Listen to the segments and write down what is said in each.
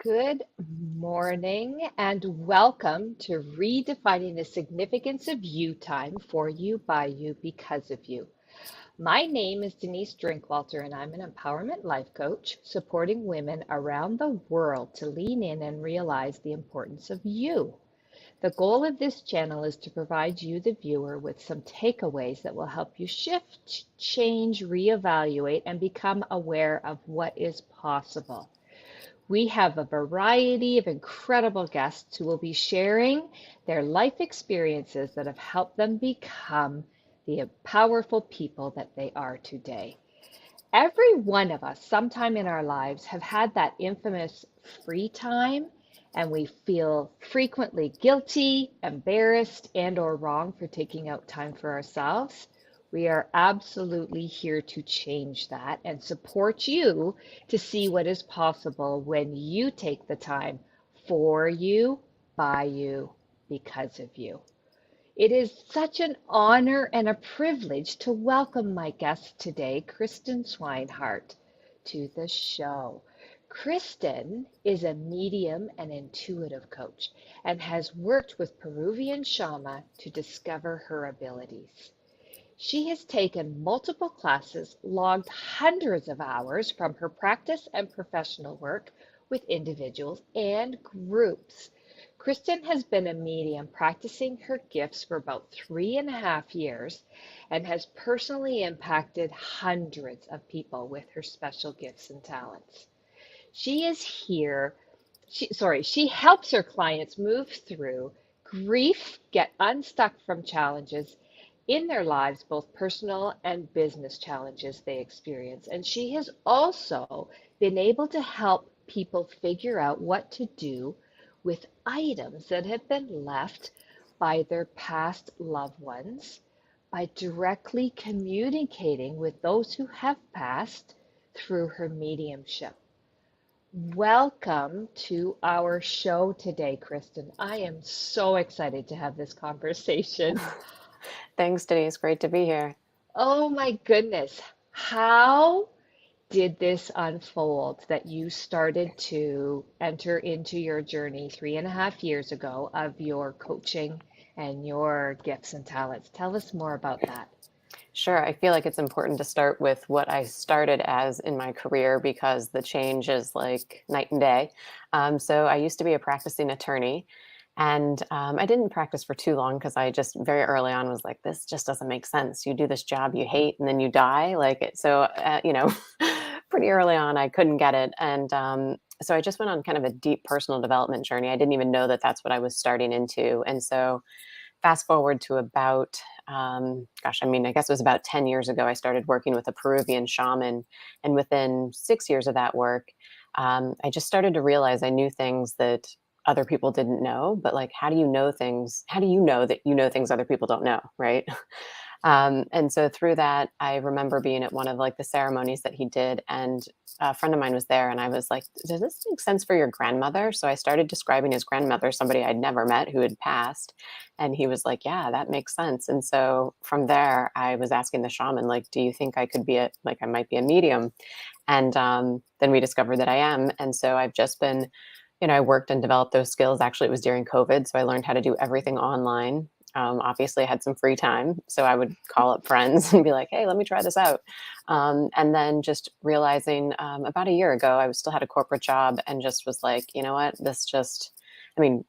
Good morning and welcome to Redefining the Significance of You Time for You, by you, because of you. My name is Denise Drinkwalter, and I'm an empowerment life coach supporting women around the world to lean in and realize the importance of you. The goal of this channel is to provide you, the viewer, with some takeaways that will help you shift, change, reevaluate, and become aware of what is possible. We have a variety of incredible guests who will be sharing their life experiences that have helped them become the powerful people that they are today. Every one of us, sometime in our lives, have had that infamous free time, and we feel frequently guilty, embarrassed, and or wrong for taking out time for ourselves. We are absolutely here to change that and support you to see what is possible when you take the time for you, by you, because of you. It is such an honor and a privilege to welcome my guest today, Kristen Swinehart, to the show. Kristen is a medium and intuitive coach and has worked with Peruvian shaman to discover her abilities. She has taken multiple classes, logged hundreds of hours from her practice and professional work with individuals and groups. Kristen has been a medium practicing her gifts for about 3.5 years and has personally impacted hundreds of people with her special gifts and talents. She is here, she helps her clients move through grief, get unstuck from challenges in their lives, both personal and business challenges they experience. And she has also been able to help people figure out what to do with items that have been left by their past loved ones by directly communicating with those who have passed through her mediumship. Welcome to our show today, Kristen. I am so excited to have this conversation. Thanks, Denise. Great to be here. Oh my goodness. How did this unfold that you started to enter into your journey 3.5 years ago of your coaching and your gifts and talents? Tell us more about that. Sure. I feel like it's important to start with what I started as in my career because the change is like night and day. So I used to be a practicing attorney, and I didn't practice for too long because I just very early on was like, this just doesn't make sense. You do this job you hate and then you die. Pretty early on, I couldn't get it. And so I just went on kind of a deep personal development journey. I didn't even know that that's what I was starting into. And so fast forward to about, I guess it was about 10 years ago, I started working with a Peruvian shaman. And within 6 years of that work, I just started to realize I knew things that other people didn't know. But like, how do you know things? How do you know that you know things other people don't know? Right. And so through that, I remember being at one of like the ceremonies that he did, and a friend of mine was there, and I was like, does this make sense for your grandmother? So I started describing his grandmother, somebody I'd never met who had passed. And he was like, yeah, that makes sense. And so from there, I was asking the shaman, like, do you think I could be I might be a medium? And then we discovered that I am. And so I've just been, I worked and developed those skills. Actually, it was during COVID. So I learned how to do everything online. Obviously, I had some free time, so I would call up friends and be like, hey, let me try this out. And then just realizing about a year ago, still had a corporate job and just was like, you know what,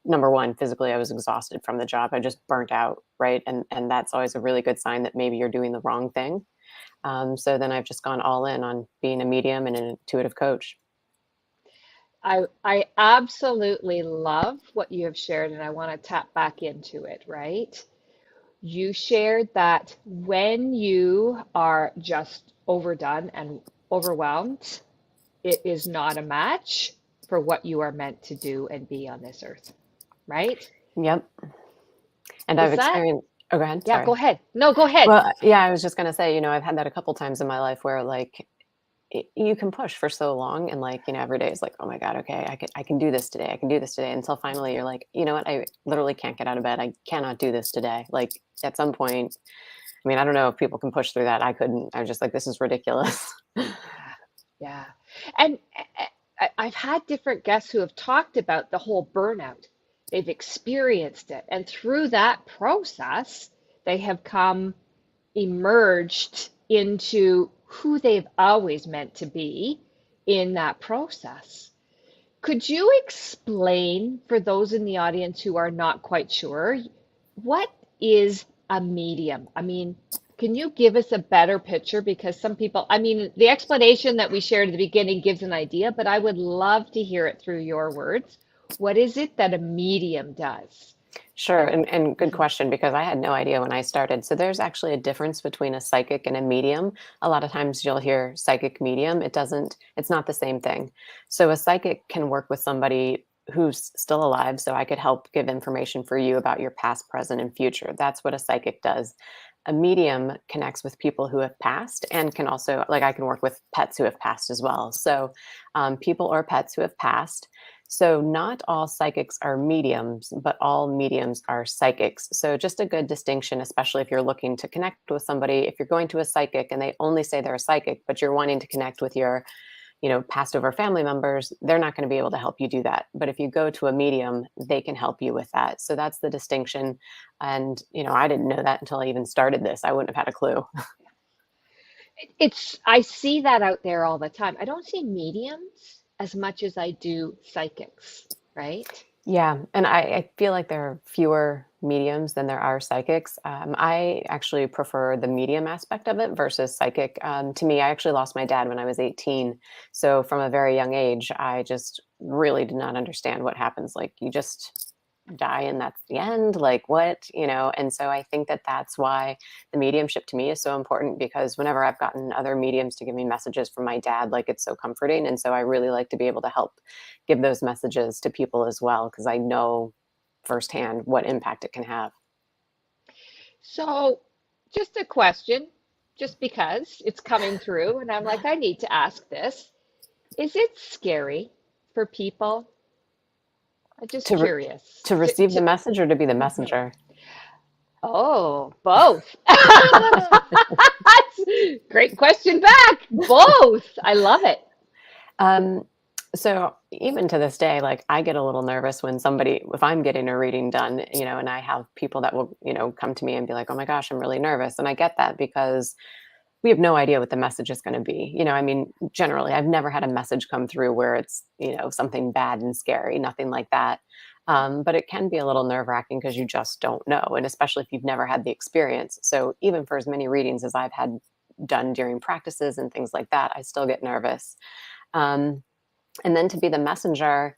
number one, physically, I was exhausted from the job. I just burnt out, right? And that's always a really good sign that maybe you're doing the wrong thing. So then I've just gone all in on being a medium and an intuitive coach. I absolutely love what you have shared, and I want to tap back into it, right? You shared that when you are just overdone and overwhelmed, it is not a match for what you are meant to do and be on this earth, right? Yep. And I've Is that? experienced, oh, go ahead. Yeah, Sorry. go ahead. No, go ahead. Well, yeah, I was just going to say, I've had that a couple times in my life where like you can push for so long and like, every day is like, oh my God, okay, I can do this today. I can do this today. Until finally you're like, you know what? I literally can't get out of bed. I cannot do this today. Like at some point, I don't know if people can push through that. I couldn't. I was just like, this is ridiculous. Yeah, yeah. And I've had different guests who have talked about the whole burnout. They've experienced it. And through that process, they have come emerged into who they've always meant to be in that process. Could you explain for those in the audience who are not quite sure, what is a medium? I mean, can you give us a better picture? Because some people, I mean, the explanation that we shared at the beginning gives an idea, but I would love to hear it through your words. What is it that a medium does? Sure, And and good mhm. question because I had no idea when I started. So there's actually a difference between a psychic and a medium. A lot of times you'll hear psychic medium. It's not the same thing. So a psychic can work with somebody who's still alive. So I could help give information for you about your past, present, and future. That's what a psychic does. A medium connects with people who have passed and can also, like, I can work with pets who have passed as well. So people or pets who have passed. So, not all psychics are mediums, but all mediums are psychics. So, just a good distinction, especially if you're looking to connect with somebody. If you're going to a psychic and they only say they're a psychic, but you're wanting to connect with your, passed over family members, they're not going to be able to help you do that. But if you go to a medium, they can help you with that. So, that's the distinction. And, I didn't know that until I even started this. I wouldn't have had a clue. I see that out there all the time. I don't see mediums as much as I do psychics, right? Yeah, and I feel like there are fewer mediums than there are psychics. I actually prefer the medium aspect of it versus psychic. To me, I actually lost my dad when I was 18. So from a very young age, I just really did not understand what happens. Like you just die and that's the end. Like what, And so I think that that's why the mediumship to me is so important because whenever I've gotten other mediums to give me messages from my dad, like it's so comforting. And so I really like to be able to help give those messages to people as well because I know firsthand what impact it can have. So, just a question, just because it's coming through, and I'm like, I need to ask this. Is it scary for people? I'm just To re- curious. to receive the message or to be the Mhm. messenger? Oh, both. Great question back. Both. I love it. Um, so even to this day, like I get a little nervous when if I'm getting a reading done, and I have people that will, come to me and be like, "Oh my gosh, I'm really nervous," and I get that because we have no idea what the message is going to be. I mean, generally, I've never had a message come through where it's, something bad and scary, nothing like that. But it can be a little nerve wracking because you just don't know. And especially if you've never had the experience. So even for as many readings as I've had done during practices and things like that, I still get nervous. Um, and then to be the messenger,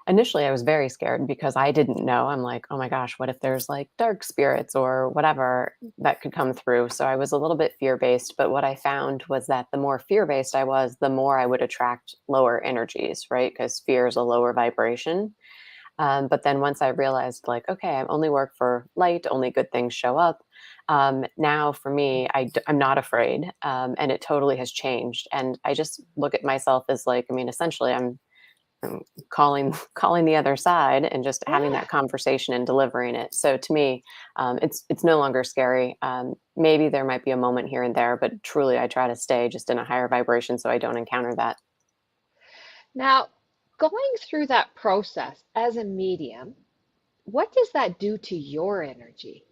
initially I was very scared because I didn't know. I'm like, oh my gosh, what if there's like dark spirits or whatever that could come through? So I was a little bit fear based. But what I found was that the more fear based I was, the more I would attract lower energies, right? Because fear is a lower vibration. But then once I realized, like, okay, I only work for light, only good things show up. Now for me, I'm not afraid. And it totally has changed. And I just look at myself as like, I mean, essentially, I'm calling the other side and just having Yeah. that conversation and delivering it. So to me, it's no longer scary. Maybe there might be a moment here and there, but truly, I try to stay just in a higher vibration so I don't encounter that. Now, going through that process as a medium, what does that do to your energy?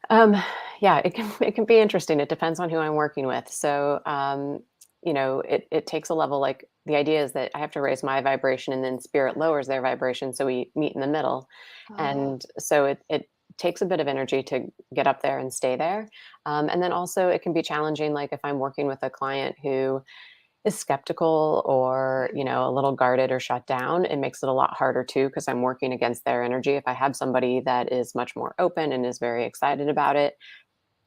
Um, yeah, it can be interesting. It depends on who I'm working with. So, it takes a level. Like the idea is that I have to raise my vibration, and then spirit lowers their vibration, so we meet in the middle. Oh, And so it takes a bit of energy to get up there and stay there. And then also it can be challenging. Like if I'm working with a client who is skeptical or a little guarded or shut down, it makes it a lot harder too because I'm working against their energy. If I have somebody that is much more open and is very excited about it,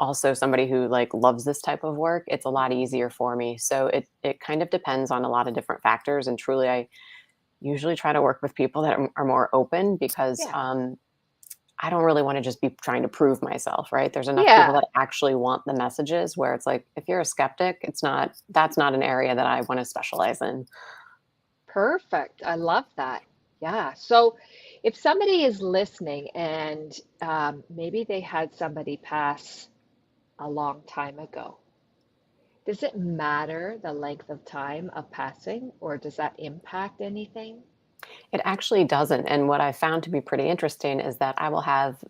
also somebody who like loves this type of work, it's a lot easier for me. So it kind of depends on a lot of different factors, and truly I usually try to work with people that are more open because yeah. I don't really want to just be trying to prove myself, right? There's enough people Yeah. that actually want the messages where it's like, if you're a skeptic, that's not an area that I want to specialize in. Perfect. I love that. Yeah. So if somebody is listening and maybe they had somebody pass a long time ago, Does it matter the length of time of passing, or does that impact anything? It actually doesn't. And what I found to be pretty interesting is that I will have,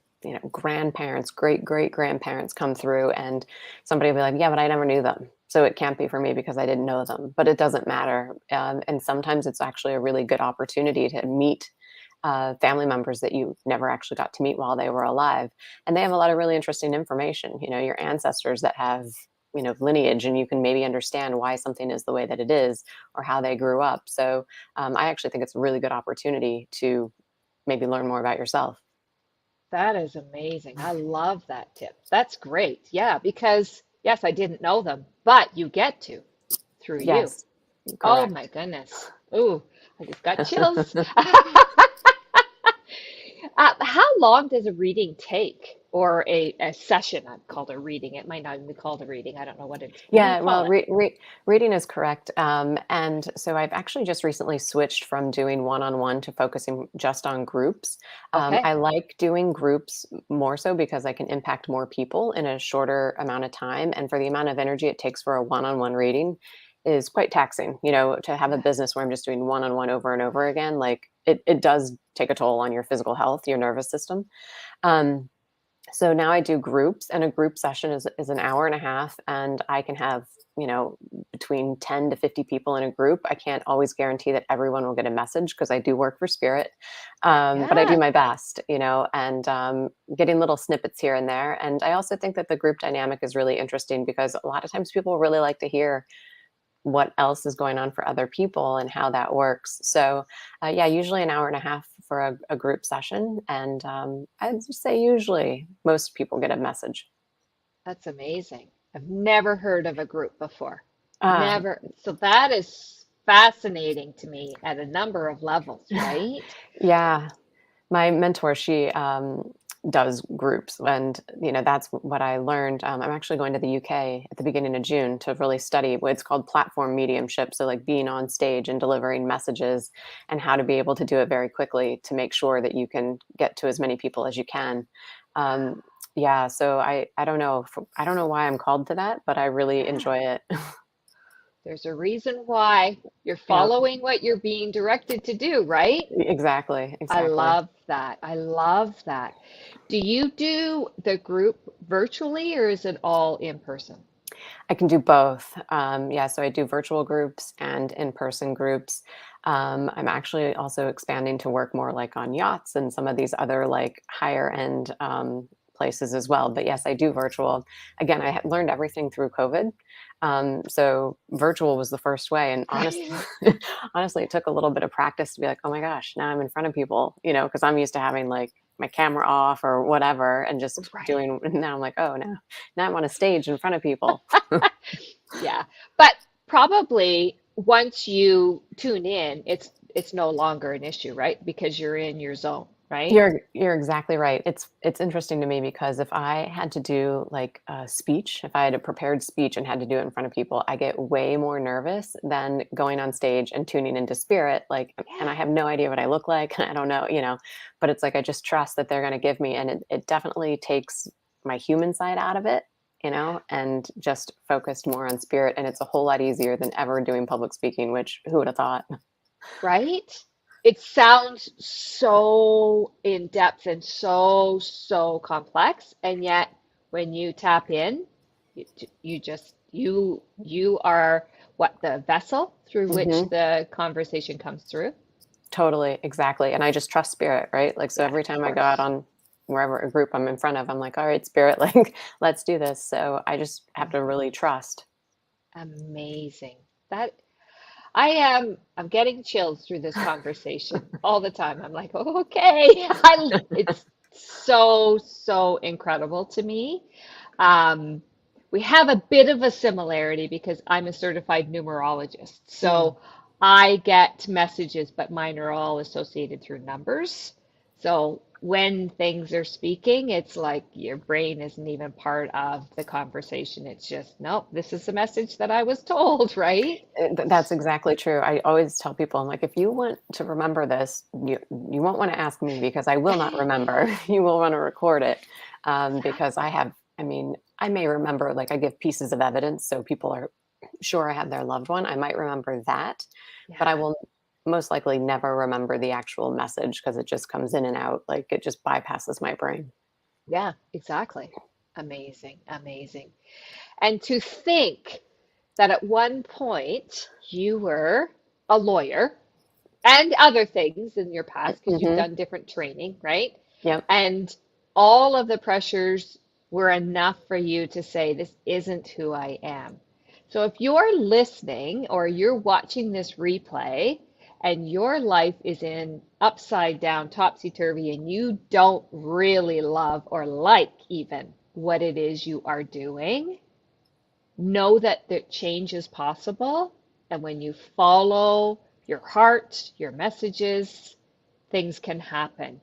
grandparents, great great grandparents come through, and somebody will be like, yeah, but I never knew them. So it can't be for me because I didn't know them. But it doesn't matter. And sometimes it's actually a really good opportunity to meet family members that you never actually got to meet while they were alive. And they have a lot of really interesting information, your ancestors that have, lineage, and you can maybe understand why something is the way that it is or how they grew up. So I actually think it's a really good opportunity to maybe learn more about yourself. That is amazing. I love that tip. That's great. Yeah, because yes, I didn't know them, but you get to through you. Yes, Oh my correct. goodness. Ooh, I just got chills. How long does a reading take? Or a session? I've called a reading. It might not even be called a reading. I don't know what do you Yeah, call well, it? reading is correct. And so I've actually just recently switched from doing one-on-one to focusing just on groups. Okay. I like doing groups more so because I can impact more people in a shorter amount of time. And for the amount of energy it takes for a one-on-one reading is quite taxing. To have a Yeah. business where I'm just doing one-on-one over and over again, like it does take a toll on your physical health, your nervous system. Um, so now I do groups, and a group session is an hour and a half, and I can have, you know, between 10 to 50 people in a group. I can't always guarantee that everyone will get a message because I do work for spirit. But I do Yeah. my best, and getting little snippets here and there. And I also think that the group dynamic is really interesting because a lot of times people really like to hear what else is going on for other people and how that works. So, yeah, usually an hour and a half for a group session. And I'd say usually most people get a message. That's amazing. I've never heard of a group before. Uh, Never. So that is fascinating to me at a number of levels, right? yeah, my mentor, she does groups. And, that's what I learned. I'm actually going to the UK at the beginning of June to really study what's called platform mediumship. So, like being on stage and delivering messages and how to be able to do it very quickly to make sure that you can get to as many people as you can. Um, yeah, so I don't know I don't know why I'm called to that, but I really Yeah. enjoy it. There's a reason why you're Yeah, following what you're being directed to do, right? exactly, I exactly. love that. I love that. Do you do the group virtually or is it all in person? I can do both. Yeah, so I do virtual groups and in-person groups. I'm actually also expanding to work more like on yachts and some of these other like higher end places as well. But yes, I do virtual. Again, I had learned everything through COVID. So virtual was the first way. And honestly, Right. honestly, it took a little bit of practice to be like, oh my gosh, now I'm in front of people, because I'm used to having like my camera off or whatever and just Right. doing. Now I'm like, oh, now I'm on a stage in front of people. Yeah. But probably once you tune in, it's no longer an issue, right? Because you're in your zone, right? You're exactly right. It's interesting to me because if I had to do like a speech, if I had a prepared speech and had to do it in front of people, I get way more nervous than going on stage and tuning into spirit. Like, and I Yeah. have no idea what I look like. I don't know, but it's like I just trust that they're going to give me, and it definitely takes my human side out of it, and just focused more on spirit. And it's a whole lot easier than ever doing public speaking, which who would have thought? Right? It sounds so in depth and so complex, and yet when you tap in, you just you are what the vessel through which Hmm. the conversation comes through. Totally, exactly, and I just trust spirit, right? Like, so Yeah, every of time I go out course. on wherever a group I'm in front of, I'm like, "All right, spirit, like, let's do this." So I just have to really trust. Amazing. That I'm getting chills through this conversation all the time. I'm like, "Oh, okay." It's so incredible to me. Um, we have a bit of a similarity because I'm a certified numerologist. Mm. So I get messages, but mine are all associated through numbers. So when things are speaking, it's like your brain isn't even part of the conversation. It's just, nope, this is the message that I was told, right? That's exactly true. I always tell people, I'm like, "If you want to remember this, you won't wanna ask me because I will not remember. You will wanna record it." Because Exactly. I mean, I may remember, like, I give pieces of evidence, so people are sure I have their loved one, I might remember that, but I Yeah. will most likely never remember the actual message because it just comes in and out. Like it just bypasses my brain. Yeah, exactly. Amazing, amazing. And to think that at one point you were a lawyer and other things in your past because you've Hmm. done different training, right? Yep. And all of the pressures were enough for you to say, this isn't who I am. So if you're listening or you're watching this replay and your life is in upside down, topsy-turvy, and you don't really love or like even what it is you are doing, know that the change is possible. And when you follow your heart, your messages, things can happen.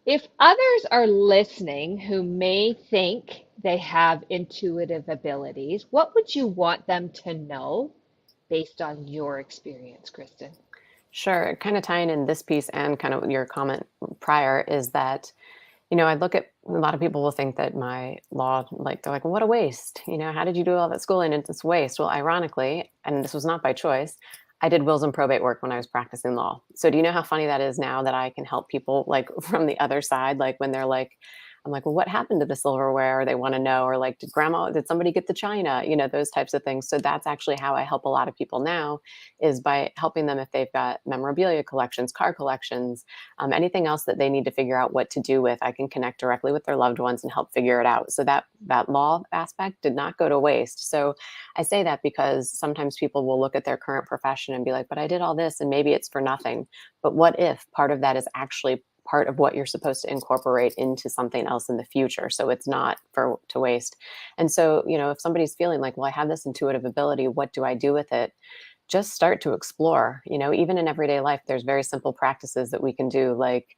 If others are listening who may think they have intuitive abilities, what would you want them to know based on your experience, Kristen? Sure. Kind of tying in this piece and kind of your comment prior is that, I look at a lot of people will think that my law, like, they're like, what a waste. How did you do all that schooling? It's waste. Well, ironically, and this was not by choice, I did wills and probate work when I was practicing law. So do you know how funny that is now that I can help people like from the other side? Like when they're like, I'm like, well, what happened to the silverware? Or they want to know, or like, did somebody get the china? Those types of things. So that's actually how I help a lot of people now is by helping them if they've got memorabilia collections, car collections, anything else that they need to figure out what to do with. I can connect directly with their loved ones and help figure it out. So that law aspect did not go to waste. So I say that because sometimes people will look at their current profession and be like, but I did all this and maybe it's for nothing. But what if part of that is actually part of what you're supposed to incorporate into something else in the future, so it's not to waste. And so, if somebody's feeling like, well, I have this intuitive ability, what do I do with it? Just start to explore. Even in everyday life, there's very simple practices that we can do, like,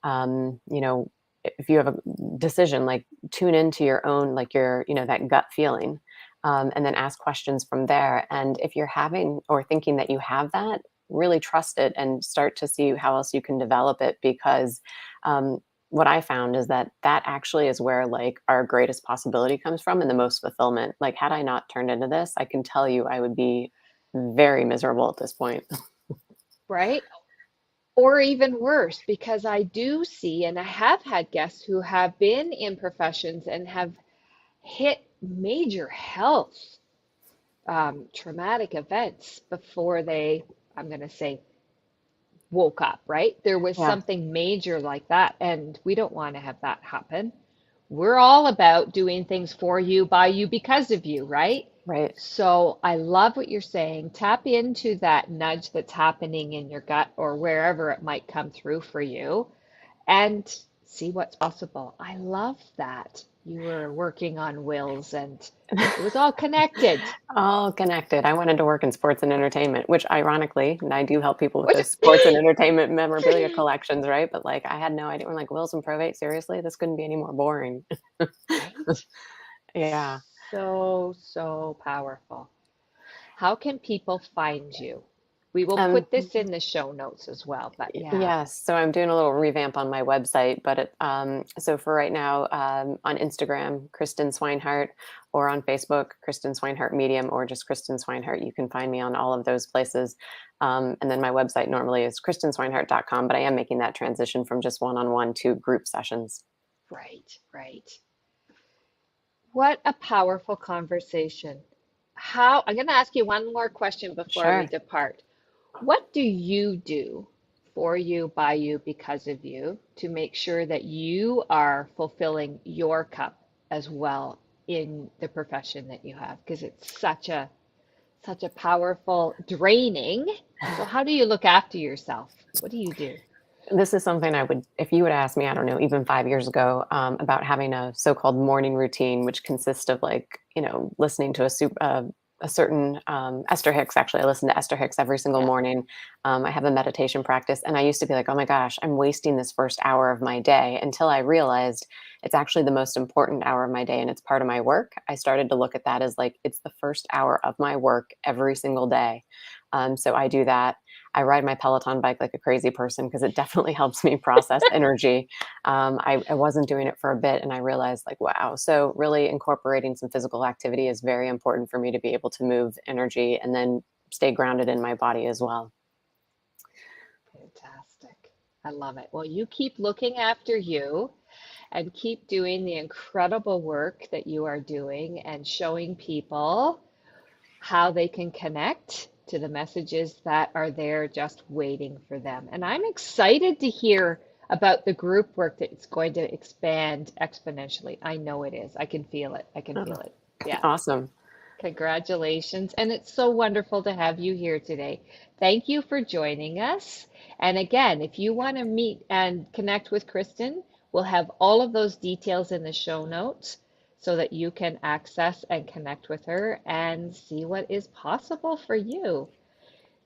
um, you know if you have a decision, like, tune into your own, like, your, that gut feeling, and then ask questions from there. And if you're having or thinking that you have that, really trust it and start to see how else you can develop it, because um, what I found is that that actually is where, like, our greatest possibility comes from and the most fulfillment. Like, had I not turned into this, I can tell you I would be very miserable at this point. Right? Or even worse, because I do see, and I have had guests who have been in professions and have hit major health traumatic events before they, I'm going to say, woke up, right? There was Yeah, something major like that, and we don't want to have that happen. We're all about doing things for you, by you, because of you, right? right. So I love what you're saying. Tap into that nudge that's happening in your gut or wherever it might come through for you and see what's possible. I love that you were working on wills and it was all connected. All connected. I wanted to work in sports and entertainment, which ironically, and I do help people with Which, those sports and entertainment memorabilia collections, right? But like I had no idea. We're like, wills and probate, seriously? This couldn't be any more boring. right? Yeah. So, so powerful. How can people find you? We will Um, put this in the show notes as well, but yeah, yes. So I'm doing a little revamp on my website, but so for right now, on Instagram, Kristin Swinehart, or on Facebook, Kristin Swinehart Medium, or just Kristin Swinehart. You can find me on all of those places. And then my website normally is kristinswinehart.com, but I am making that transition from just one-on-one to group sessions. right, right. What a powerful conversation. How, I'm going to ask you one more question before we Sure. depart. What do you do for you, by you, because of you to make sure that you are fulfilling your cup as well in the profession that you have? Because it's such a powerful draining. So how do you look after yourself? What do you do? This is something I would, if you would ask me, I don't know, even 5 years ago, about having a so-called morning routine, which consists of, like, listening to a certain Esther Hicks. Actually, I listen to Esther Hicks every single Yeah. morning. I have a meditation practice, and I used to be like, oh my gosh, I'm wasting this first hour of my day, until I realized it's actually the most important hour of my day, and it's part of my work. I started to look at that as like it's the first hour of my work every single day. So I do that. I ride my Peloton bike like a crazy person because it definitely helps me process energy. I wasn't doing it for a bit and I realized like, wow. So really incorporating some physical activity is very important for me to be able to move energy and then stay grounded in my body as well. Fantastic. I love it. Well, you keep looking after you and keep doing the incredible work that you are doing and showing people how they can connect to the messages that are there just waiting for them. And I'm excited to hear about the group work that's going to expand exponentially. I know it is. I can feel it. I can feel Oh, it. Yeah. awesome. Congratulations. And it's so wonderful to have you here today. Thank you for joining us. And again, if you want to meet and connect with Kristen, we'll have all of those details in the show notes so that you can access and connect with her and see what is possible for you.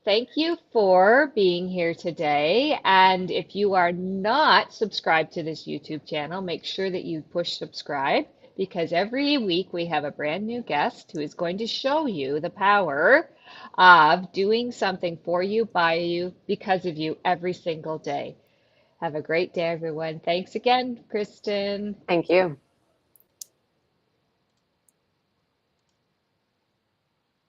Thank you for being here today. And if you are not subscribed to this YouTube channel, make sure that you push subscribe because every week we have a brand new guest who is going to show you the power of doing something for you, by you, because of you every single day. Have a great day, everyone. Thanks again, Kristen. Thank you.